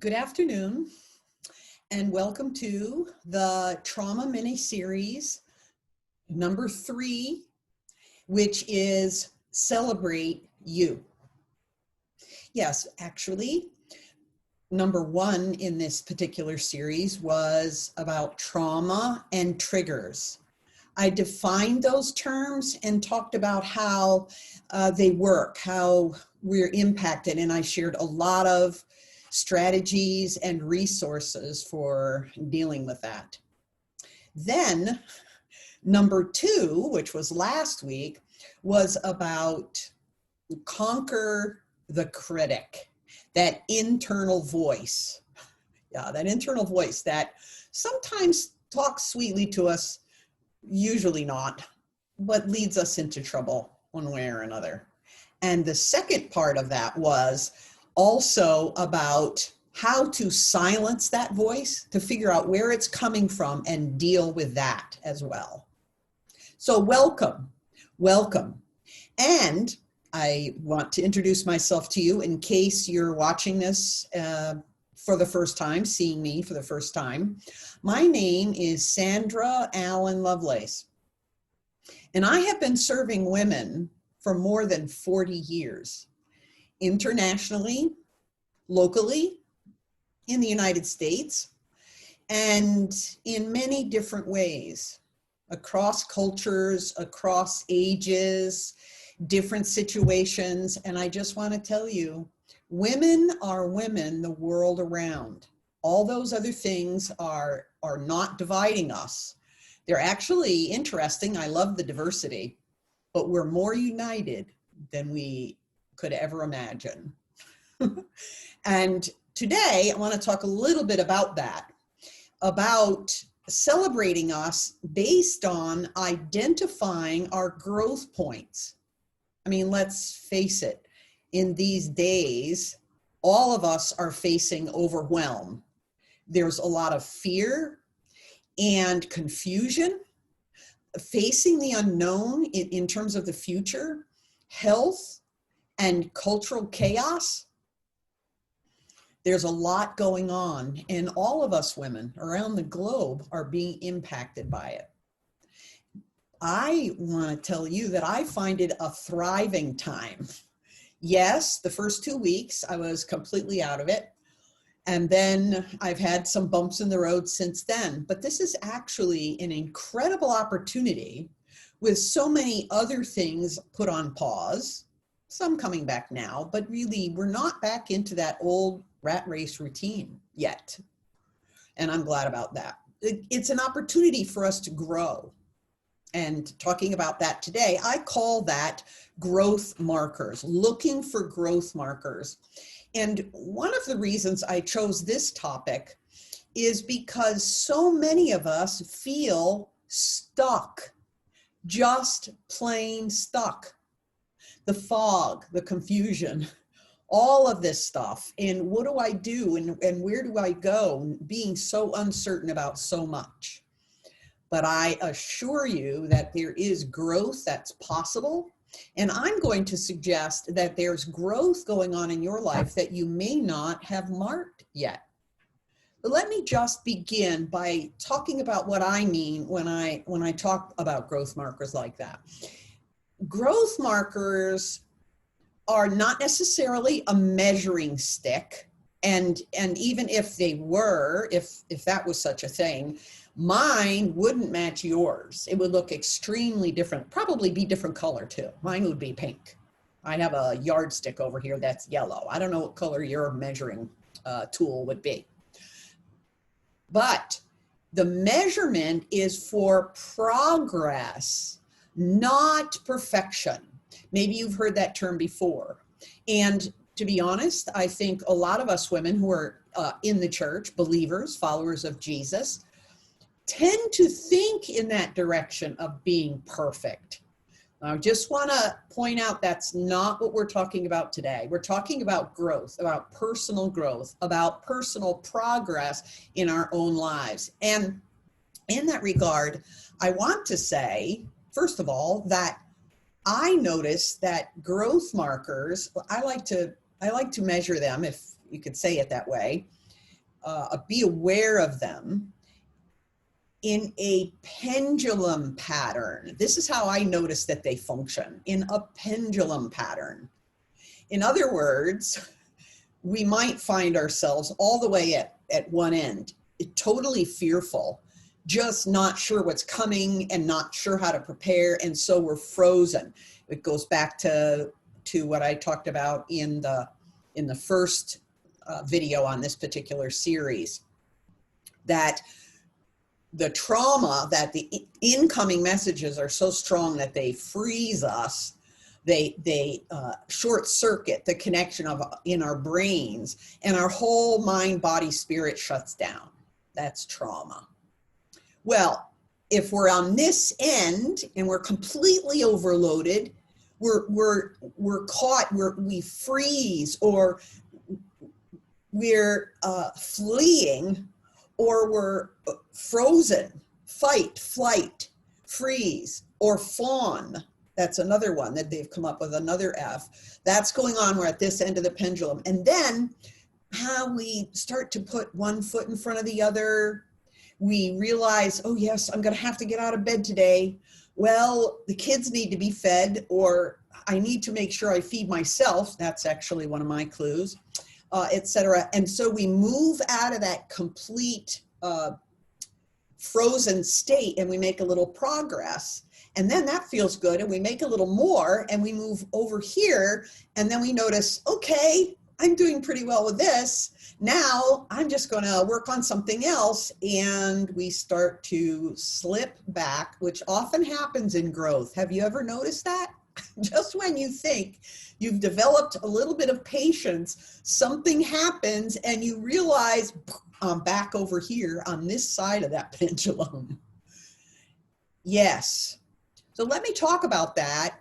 Good afternoon, and welcome to the Trauma Mini-Series number 3, which is Celebrate You. Yes, actually, number 1 in this particular series was about trauma and triggers. I defined those terms and talked about how they work, how we're impacted, and I shared a lot of strategies and resources for dealing with that. Then number 2, which was last week, was about conquer the critic, that internal voice. Yeah, that internal voice that sometimes talks sweetly to us, usually not, but leads us into trouble one way or another. And the second part of that was also about how to silence that voice, to figure out where it's coming from and deal with that as well. So welcome. And I want to introduce myself to you in case you're watching this for the first time, seeing me for the first time. My name is Sandra Allen Lovelace, and I have been serving women for more than 40 years, internationally, locally, in the United States, and in many different ways, across cultures, across ages, different situations. And I just want to tell you, women are women the world around. All those other things are not dividing us. They're actually interesting. I love the diversity, but we're more united than we could ever imagine. And today I want to talk a little bit about that, about celebrating us based on identifying our growth points. I mean, let's face it, in these days, all of us are facing overwhelm. There's a lot of fear and confusion, facing the unknown in terms of the future, health, and cultural chaos. There's a lot going on, and all of us women around the globe are being impacted by it. I want to tell you that I find it a thriving time. Yes, the first 2 weeks I was completely out of it, and then I've had some bumps in the road since then. But this is actually an incredible opportunity with so many other things put on pause, some coming back now, but really we're not back into that old rat race routine yet. And I'm glad about that. It's an opportunity for us to grow. And talking about that today, I call that growth markers, looking for growth markers. And one of the reasons I chose this topic is because so many of us feel stuck, just plain stuck. The fog, the confusion, all of this stuff. And what do I do? And where do I go? Being so uncertain about so much. But I assure you that there is growth that's possible. And I'm going to suggest that there's growth going on in your life that you may not have marked yet. But let me just begin by talking about what I mean when I talk about growth markers like that. Growth markers are not necessarily a measuring stick. And even if they were, if that was such a thing, mine wouldn't match yours. It would look extremely different, probably be different color too. Mine would be pink. I have a yardstick over here that's yellow. I don't know what color your measuring tool would be. But the measurement is for progress, not perfection. Maybe you've heard that term before. And to be honest, I think a lot of us women who are in the church, believers, followers of Jesus, tend to think in that direction of being perfect. I just want to point out that's not what we're talking about today. We're talking about growth, about personal growth, about personal progress in our own lives. And in that regard, I want to say, first of all, that I noticed that growth markers, I like to measure them, if you could say it that way, be aware of them in a pendulum pattern. This is how I notice that they function, in a pendulum pattern. In other words, we might find ourselves all the way at one end, totally fearful, just not sure what's coming and not sure how to prepare, and so we're frozen. It goes back to what I talked about in the first video on this particular series, that the trauma, that the incoming messages are so strong that they freeze us. They short circuit the connection in our brains, and our whole mind, body, spirit shuts down. That's trauma. Well, if we're on this end and we're completely overloaded, we're caught, we freeze, or we're fleeing, or we're frozen, fight, flight, freeze, or fawn. That's another one that they've come up with, another F. That's going on. We're at this end of the pendulum. And then how we start to put one foot in front of the other. We realize, oh yes, I'm going to have to get out of bed today. Well, the kids need to be fed, or I need to make sure I feed myself. That's actually one of my clues, etc. And so we move out of that complete frozen state, and we make a little progress. And then that feels good, and we make a little more, and we move over here, and then we notice, okay, I'm doing pretty well with this. Now I'm just going to work on something else, and we start to slip back, which often happens in growth. Have you ever noticed that? Just when you think you've developed a little bit of patience, something happens, and you realize, I'm back over here on this side of that pendulum. Yes. So let me talk about that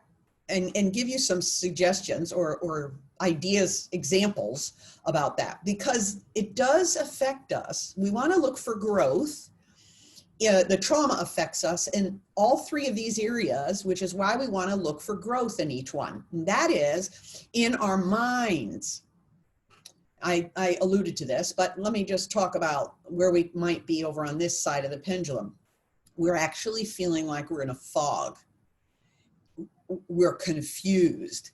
and give you some suggestions or ideas, examples about that, because it does affect us. We want to look for growth. The trauma affects us in all three of these areas, which is why we want to look for growth in each one. And that is in our minds. I alluded to this, but let me just talk about where we might be over on this side of the pendulum. We're actually feeling like we're in a fog. We're confused.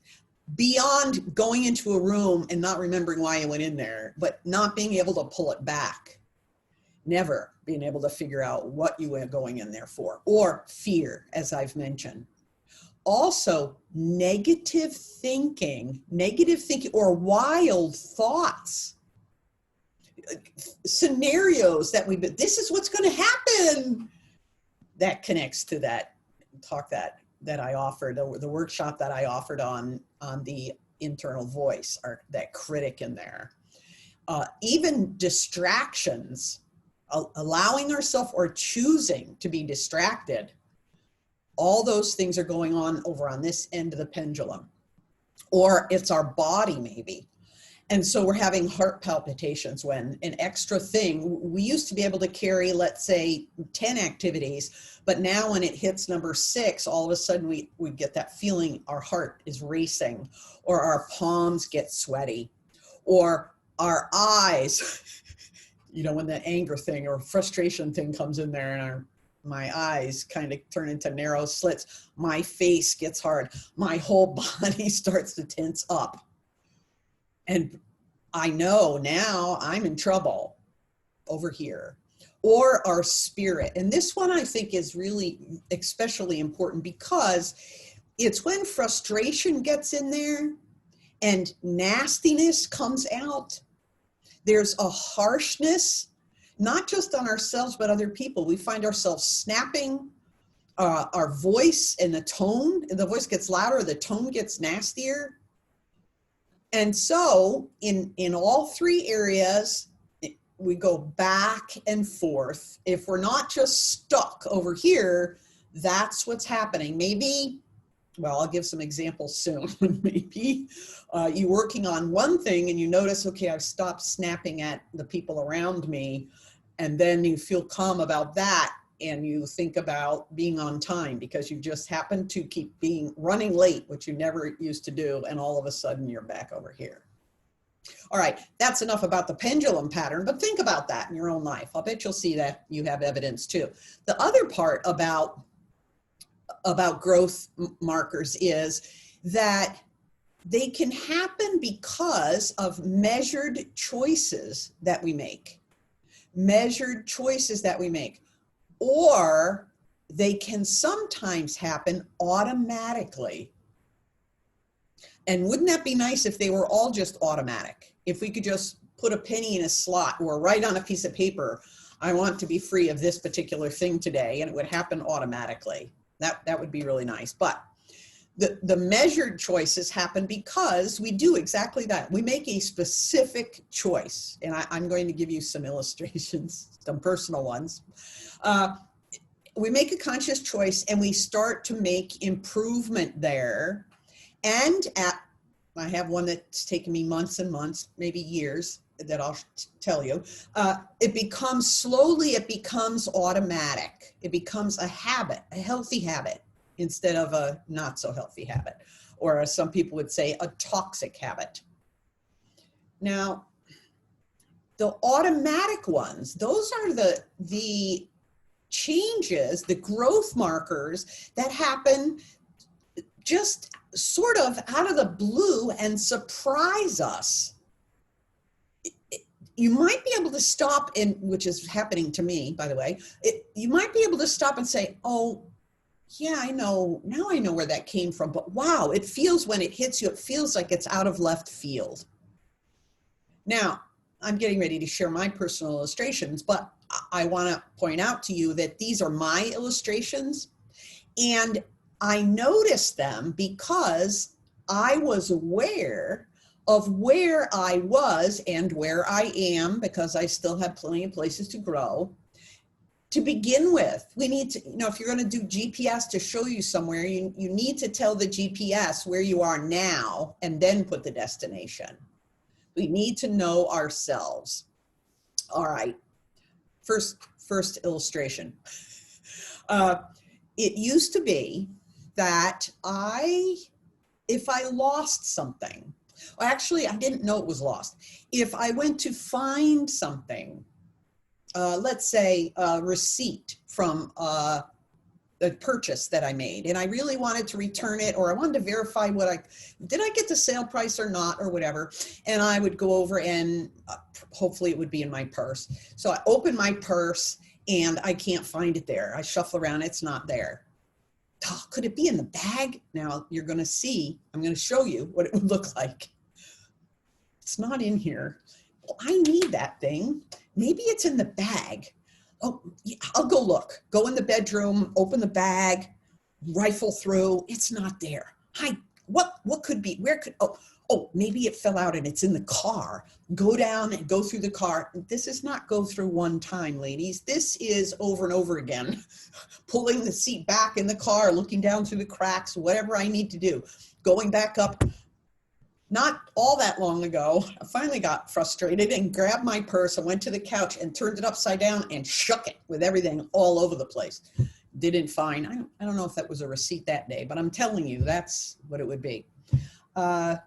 Beyond going into a room and not remembering why you went in there, but not being able to pull it back. Never being able to figure out what you were going in there for. Or fear, as I've mentioned. Also, negative thinking or wild thoughts. Scenarios that this is what's going to happen. That connects to that talk that I offered, the workshop that I offered on the internal voice, or that critic in there. Even distractions, allowing ourselves or choosing to be distracted, all those things are going on over on this end of the pendulum. Or it's our body maybe. And so we're having heart palpitations when an extra thing, we used to be able to carry, let's say, 10 activities, but now when it hits number 6, all of a sudden we get that feeling our heart is racing, or our palms get sweaty, or our eyes, when the anger thing or frustration thing comes in there and my eyes kind of turn into narrow slits, my face gets hard, my whole body starts to tense up. And I know now I'm in trouble over here. Or our spirit. And this one I think is really especially important, because it's when frustration gets in there and nastiness comes out. There's a harshness, not just on ourselves, but other people. We find ourselves snapping, our voice and the voice gets louder, the tone gets nastier. And so in all three areas, we go back and forth. If we're not just stuck over here, that's what's happening. Maybe, well, I'll give some examples soon. Maybe you're working on one thing and you notice, okay, I've stopped snapping at the people around me. And then you feel calm about that. And you think about being on time because you just happen to keep running late, which you never used to do. And all of a sudden you're back over here. All right, that's enough about the pendulum pattern, but think about that in your own life. I'll bet you'll see that you have evidence too. The other part about growth markers is that they can happen because of measured choices that we make. Measured choices that we make. Or they can sometimes happen automatically. And wouldn't that be nice if they were all just automatic? If we could just put a penny in a slot or write on a piece of paper, I want to be free of this particular thing today, and it would happen automatically. That would be really nice. But the measured choices happen because we do exactly that. We make a specific choice. And I'm going to give you some illustrations, some personal ones. We make a conscious choice and we start to make improvement there. And I have one that's taken me months and months, maybe years, that I'll tell you. It becomes automatic. It becomes a habit, a healthy habit, instead of a not so healthy habit, or as some people would say, a toxic habit. Now, the automatic ones, those are the changes, the growth markers that happen just sort of out of the blue and surprise us. You might be able to stop, which is happening to me, by the way, you might be able to stop and say, oh, yeah, I know, now I know where that came from, but wow, it feels, when it hits you, it feels like it's out of left field. Now, I'm getting ready to share my personal illustrations, but I want to point out to you that these are my illustrations, and I noticed them because I was aware of where I was and where I am, because I still have plenty of places to grow. To begin with, we need to, if you're going to do GPS to show you somewhere, you need to tell the GPS where you are now and then put the destination. We need to know ourselves. All right, first illustration. It used to be that if I lost something, well, actually, I didn't know it was lost. If I went to find something, let's say a receipt from a purchase that I made, and I really wanted to return it, or I wanted to verify did I get the sale price or not, or whatever, and I would go over and hopefully it would be in my purse. So I open my purse and I can't find it there. I shuffle around, it's not there. Oh, could it be in the bag? Now you're going to see, I'm going to show you what it would look like. It's not in here. Well, I need that thing. Maybe it's in the bag. Oh, I'll go look. Go in the bedroom, open the bag, rifle through. It's not there. What could be? Where could? Oh, maybe it fell out and it's in the car. Go down and go through the car. This is not go through one time, ladies. This is over and over again. Pulling the seat back in the car, looking down through the cracks, whatever I need to do. Going back up. Not all that long ago, I finally got frustrated and grabbed my purse and went to the couch and turned it upside down and shook it with everything all over the place. Didn't find, I don't know if that was a receipt that day, but I'm telling you, that's what it would be. On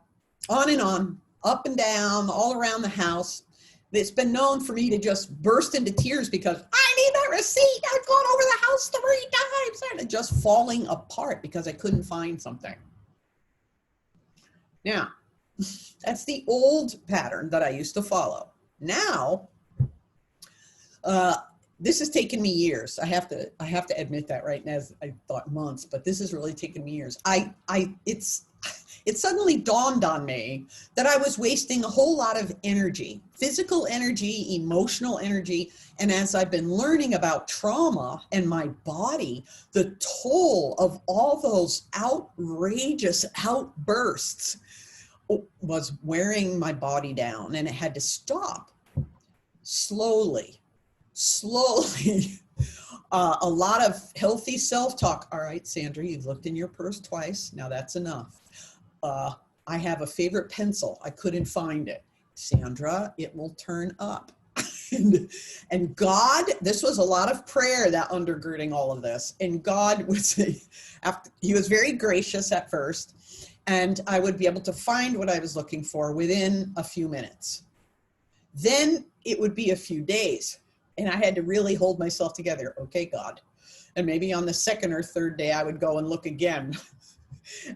and on, up and down, all around the house. It's been known for me to just burst into tears because I need that receipt. I've gone over the house 3 times. And just falling apart because I couldn't find something. Now, that's the old pattern that I used to follow. Now, this has taken me years. I have to admit that right now. I thought months, but this has really taken me years. It suddenly dawned on me that I was wasting a whole lot of energy, physical energy, emotional energy. And as I've been learning about trauma and my body, the toll of all those outrageous outbursts was wearing my body down, and it had to stop slowly. A lot of healthy self-talk. All right, Sandra, you've looked in your purse twice. Now that's enough. I have a favorite pencil. I couldn't find it. Sandra, it will turn up. and God, this was a lot of prayer that undergirding all of this. And God would say, he was very gracious at first. and I would be able to find what I was looking for within a few minutes. Then it would be a few days, and I had to really hold myself together. Okay, God. And maybe on the second or third day, I would go and look again.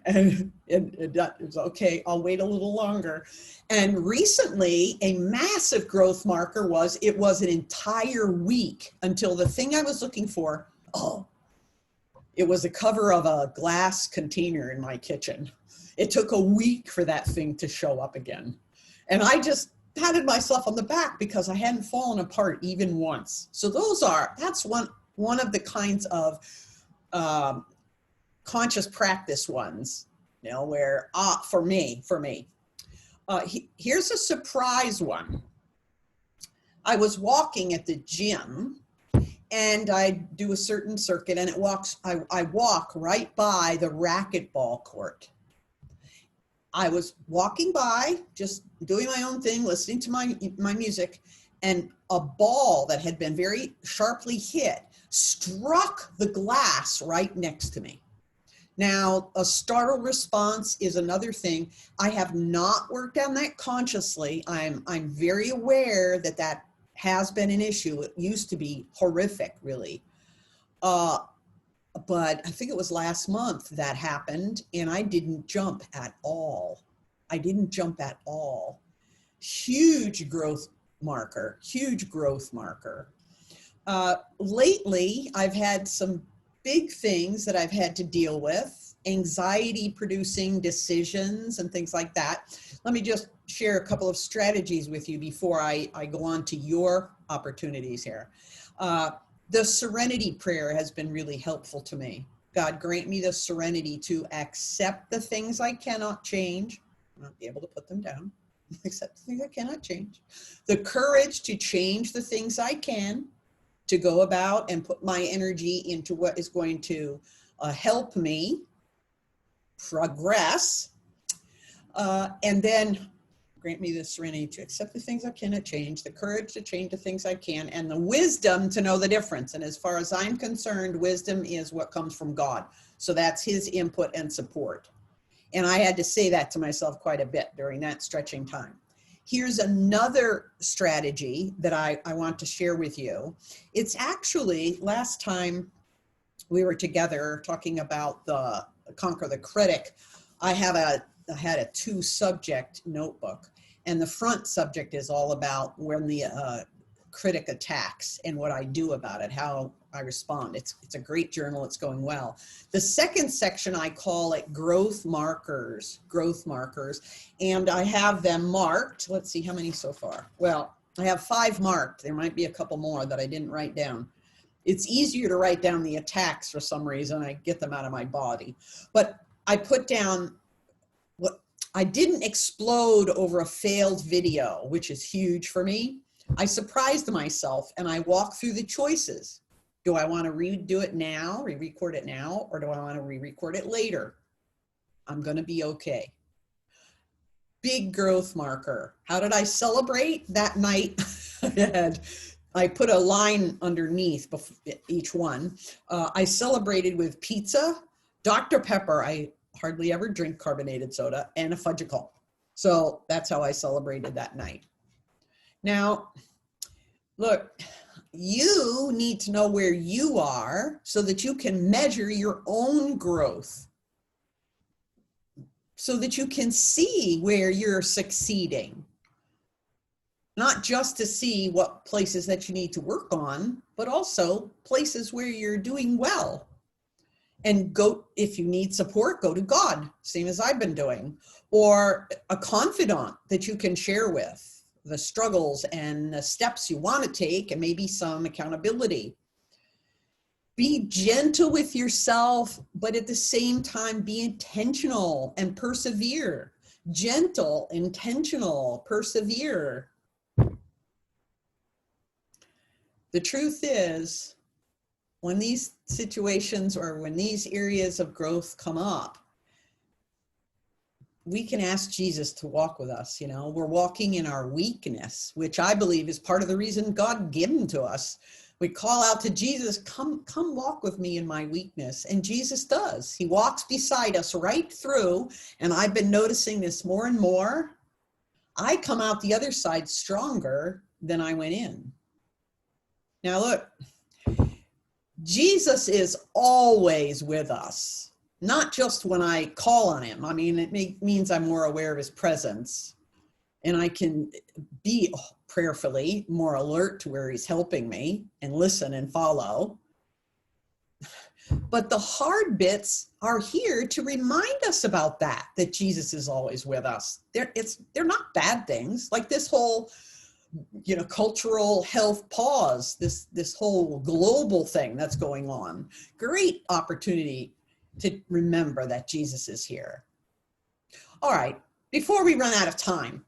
And it's okay, I'll wait a little longer. And recently, a massive growth marker was, it was an entire week until the thing I was looking for, it was the cover of a glass container in my kitchen. It took a week for that thing to show up again. And I just patted myself on the back because I hadn't fallen apart even once. So that's one of the kinds of conscious practice ones, where, for me. Here's a surprise one. I was walking at the gym, and I do a certain circuit, and I walk right by the racquetball court. I was walking by, just doing my own thing, listening to my music, and a ball that had been very sharply hit struck the glass right next to me. Now, a startle response is another thing. I have not worked on that consciously. I'm very aware that has been an issue. It used to be horrific, really. But I think it was last month that happened, and I didn't jump at all. Huge growth marker. Lately, I've had some big things that I've had to deal with, anxiety producing decisions and things like that. Let me just share a couple of strategies with you before I go on to your opportunities here. The serenity prayer has been really helpful to me. God, grant me the serenity to accept the things I cannot change. I'll not be able to put them down. Accept the things I cannot change. The courage to change the things I can, to go about and put my energy into what is going to help me progress. And then grant me the serenity to accept the things I cannot change, the courage to change the things I can, and the wisdom to know the difference. And as far as I'm concerned, wisdom is what comes from God. So that's his input and support. And I had to say that to myself quite a bit during that stretching time. Here's another strategy that I want to share with you. It's actually, last time we were together talking about the Conquer the Critic, I had a 2-subject notebook, and the front subject is all about when the critic attacks and what I do about it, how I respond. It's a great journal. It's going well. The second section, I call it growth markers, and I have them marked. Let's see how many so far. Well, I have 5 marked. There might be a couple more that I didn't write down. It's easier to write down the attacks for some reason. I get them out of my body. But I put down what I didn't explode over a failed video, which is huge for me. I surprised myself, and I walk through the choices. Do I want to redo it now, re-record it now, or do I want to re-record it later? I'm going to be okay. Big growth marker. How did I celebrate that night? I put a line underneath each one. I celebrated with pizza, Dr. Pepper. I hardly ever drink carbonated soda, and a Fudgicle. So that's how I celebrated that night. Now, look, you need to know where you are so that you can measure your own growth, so that you can see where you're succeeding. Not just to see what places that you need to work on, but also places where you're doing well. And go, if you need support, go to God, same as I've been doing, or a confidant that you can share with the struggles and the steps you want to take, and maybe some accountability. Be gentle with yourself, but at the same time, be intentional and persevere. Gentle, intentional, persevere. The truth is, when these situations or when these areas of growth come up, we can ask Jesus to walk with us. You know, we're walking in our weakness, which I believe is part of the reason God gave them to us. We call out to Jesus, come walk with me in my weakness. And Jesus does. He walks beside us right through. And I've been noticing this more and more. I come out the other side stronger than I went in. Now look, Jesus is always with us, not just when I call on him. I mean, it means I'm more aware of his presence, and I can be prayerfully more alert to where he's helping me and listen and follow. But the hard bits are here to remind us about that Jesus is always with us. They're not bad things, like this whole cultural health pause, this whole global thing that's going on. Great opportunity to remember that Jesus is here. All right, before we run out of time,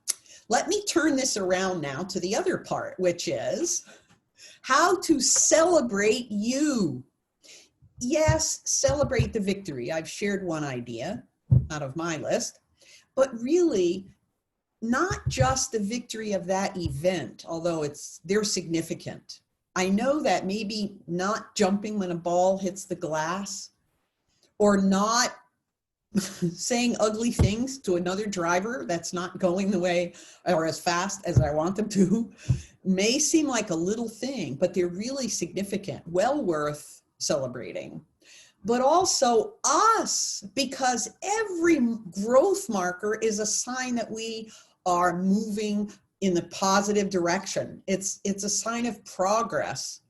let me turn this around now to the other part, which is how to celebrate you. Yes, celebrate the victory. I've shared one idea out of my list, but really not just the victory of that event, although they're significant. I know that maybe not jumping when a ball hits the glass, or not saying ugly things to another driver that's not going the way or as fast as I want them to, may seem like a little thing, but they're really significant, well worth celebrating. But also us, because every growth marker is a sign that we are moving in the positive direction. It's a sign of progress.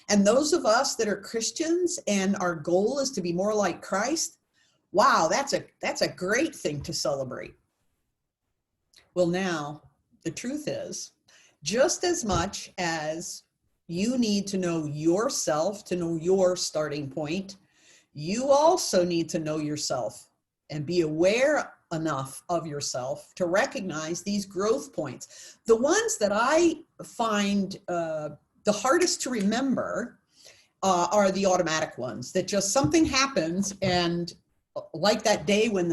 And those of us that are Christians and our goal is to be more like Christ, wow, that's a great thing to celebrate. Well, now the truth is, just as much as you need to know yourself, to know your starting point, you also need to know yourself and be aware enough of yourself to recognize these growth points. The ones that I find the hardest to remember are the automatic ones, that just something happens, and like that day when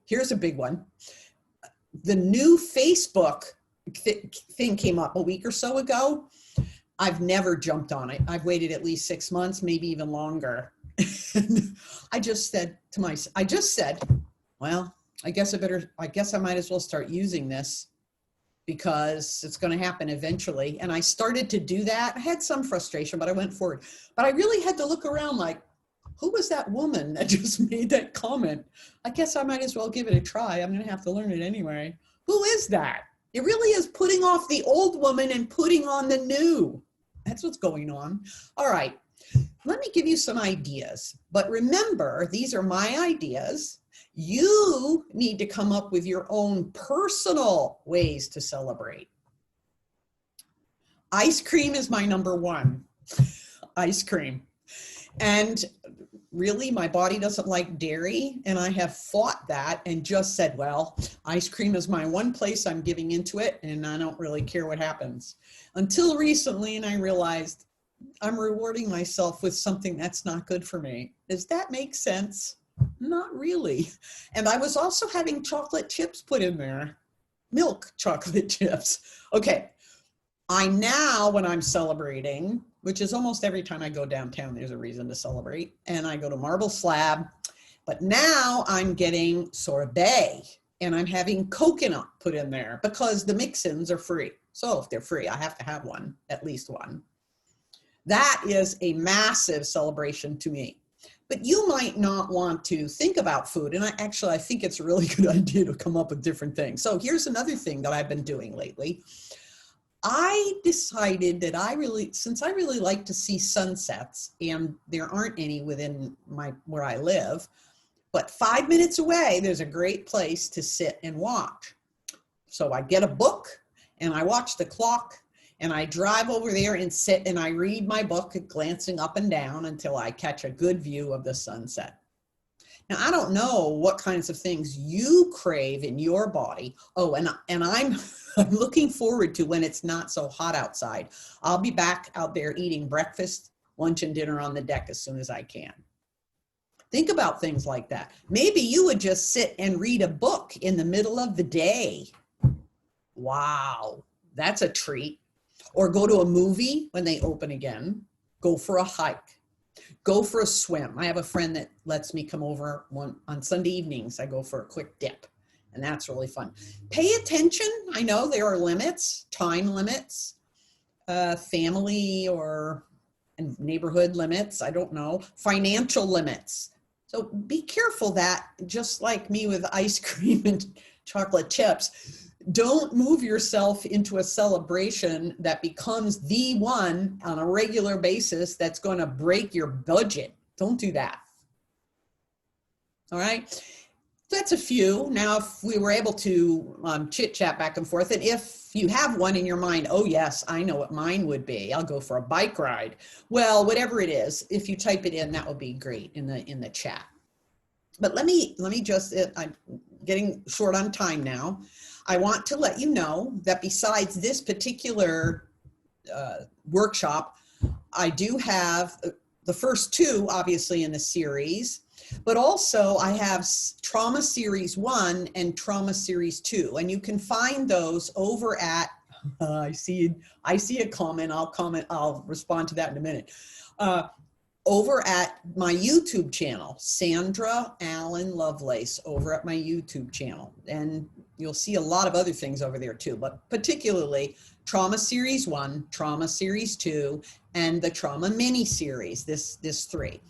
here's a big one. The new Facebook thing came up a week or so ago. I've never jumped on it. I've waited at least 6 months, maybe even longer. And I just said, well, I guess I might as well start using this, because it's going to happen eventually. And I started to do that. I had some frustration, but I went forward. But I really had to look around like, who was that woman that just made that comment? I guess I might as well give it a try. I'm going to have to learn it anyway. Who is that? It really is putting off the old woman and putting on the new. That's what's going on. All right, let me give you some ideas. But remember, these are my ideas. You need to come up with your own personal ways to celebrate. Ice cream is my number one. Ice cream. And really, my body doesn't like dairy, and I have fought that and just said, well, ice cream is my one place I'm giving into it, and I don't really care what happens. Until recently, and I realized I'm rewarding myself with something that's not good for me. Does that make sense? Not really. And I was also having chocolate chips put in there, milk chocolate chips. Okay, when I'm celebrating, which is almost every time I go downtown, there's a reason to celebrate, and I go to Marble Slab, but now I'm getting sorbet, and I'm having coconut put in there because the mix-ins are free. So if they're free, I have to have one, at least one. That is a massive celebration to me. But you might not want to think about food. And I think it's a really good idea to come up with different things. So here's another thing that I've been doing lately. I decided that since I really like to see sunsets, and there aren't any within where I live, but 5 minutes away, there's a great place to sit and watch. So I get a book and I watch the clock, and I drive over there and sit and I read my book, glancing up and down until I catch a good view of the sunset. Now, I don't know what kinds of things you crave in your body. Oh, and I'm looking forward to when it's not so hot outside. I'll be back out there eating breakfast, lunch, and dinner on the deck as soon as I can. Think about things like that. Maybe you would just sit and read a book in the middle of the day. Wow, that's a treat. or go to a movie when they open again, go for a hike, go for a swim. I have a friend that lets me come over on Sunday evenings. I go for a quick dip, and that's really fun. Pay attention. I know there are limits, time limits, family or neighborhood limits. I don't know, financial limits. So be careful that, just like me with ice cream and chocolate chips, don't move yourself into a celebration that becomes the one on a regular basis that's going to break your budget. Don't do that. All right. That's a few. Now, if we were able to chit chat back and forth, and if you have one in your mind, oh yes, I know what mine would be. I'll go for a bike ride. Well, whatever it is, if you type it in, that would be great in the chat. But let me just, I'm getting short on time now. I want to let you know that besides this particular workshop, I do have the first two, obviously, in the series, but also I have Trauma Series 1 and Trauma Series 2, and you can find those over at, I see a comment, I'll respond to that in a minute. Over at my YouTube channel, Sandra Allen Lovelace, over at my YouTube channel. And you'll see a lot of other things over there too, but particularly Trauma Series 1, Trauma Series 2, and the Trauma Mini Series, this 3.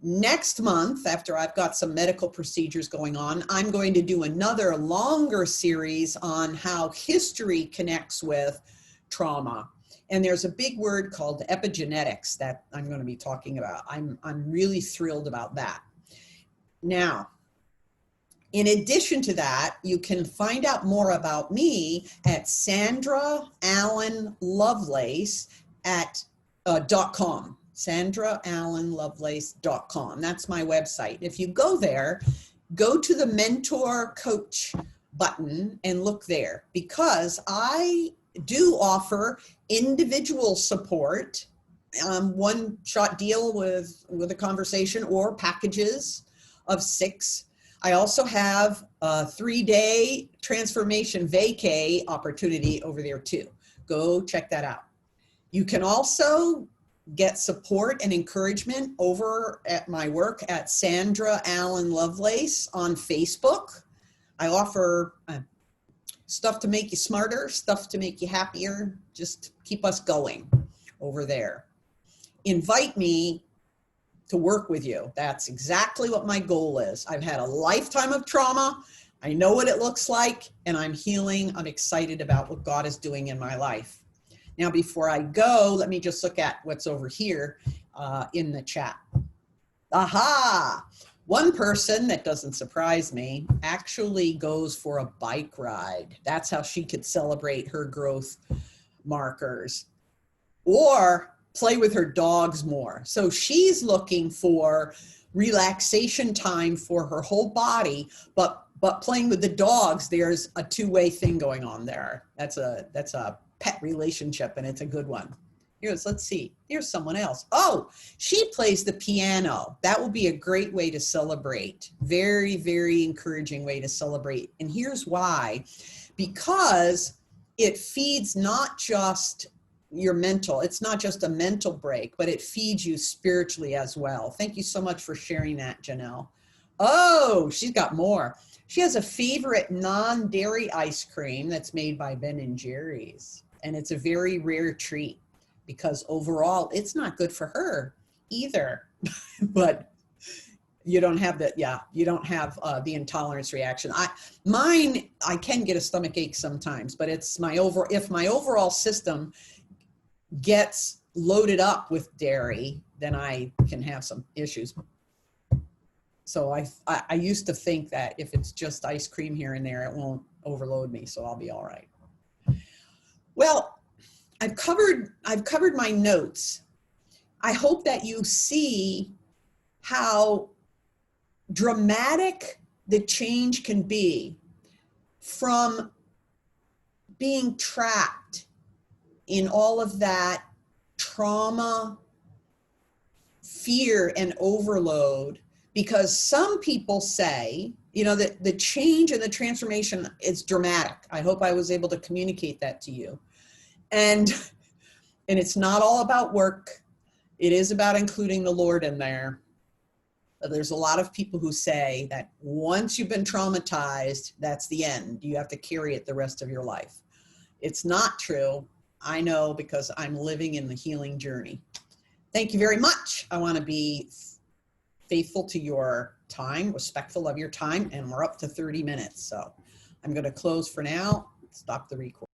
Next month, after I've got some medical procedures going on, I'm going to do another longer series on how history connects with trauma. And there's a big word called epigenetics that I'm going to be talking about. I'm really thrilled about that. Now, in addition to that, you can find out more about me at Sandra Allen Lovelace at .com. SandraAllenLovelace.com. That's my website. If you go there, go to the mentor coach button and look there, because I do offer individual support, one-shot deal with a conversation or packages of 6. I also have a 3-day transformation vacay opportunity over there too. Go check that out. You can also get support and encouragement over at my work at Sandra Allen Lovelace on Facebook. I offer stuff to make you smarter, stuff to make you happier, just keep us going over there. Invite me to work with you. That's exactly what my goal is. I've had a lifetime of trauma. I know what it looks like, and I'm healing. I'm excited about what God is doing in my life. Now, before I go, let me just look at what's over here in the chat. Aha! One person, that doesn't surprise me, actually goes for a bike ride. That's how she could celebrate her growth markers. Or play with her dogs more. So she's looking for relaxation time for her whole body, but playing with the dogs, there's a two-way thing going on there. That's a pet relationship, and it's a good one. Let's see, here's someone else. Oh, she plays the piano. That will be a great way to celebrate. Very, very encouraging way to celebrate. And here's why. Because it feeds not just your mental, it's not just a mental break, but it feeds you spiritually as well. Thank you so much for sharing that, Janelle. Oh, she's got more. She has a favorite non-dairy ice cream that's made by Ben & Jerry's. And it's a very rare treat, because overall it's not good for her either. But you don't have that, you don't have the intolerance reaction. I can get a stomach ache sometimes, but it's if my overall system gets loaded up with dairy, then I can have some issues. So I used to think that if it's just ice cream here and there, it won't overload me, so I'll be all right. Well, I've covered my notes. I hope that you see how dramatic the change can be from being trapped in all of that trauma, fear, and overload. Because some people say, that the change and the transformation is dramatic. I hope I was able to communicate that to you. And And it's not all about work. It is about including the Lord in there. There's a lot of people who say that once you've been traumatized, that's the end. You have to carry it the rest of your life. It's not true. I know because I'm living in the healing journey. Thank you very much. I want to be faithful to your time, respectful of your time, and we're up to 30 minutes. So I'm going to close for now, stop the recording.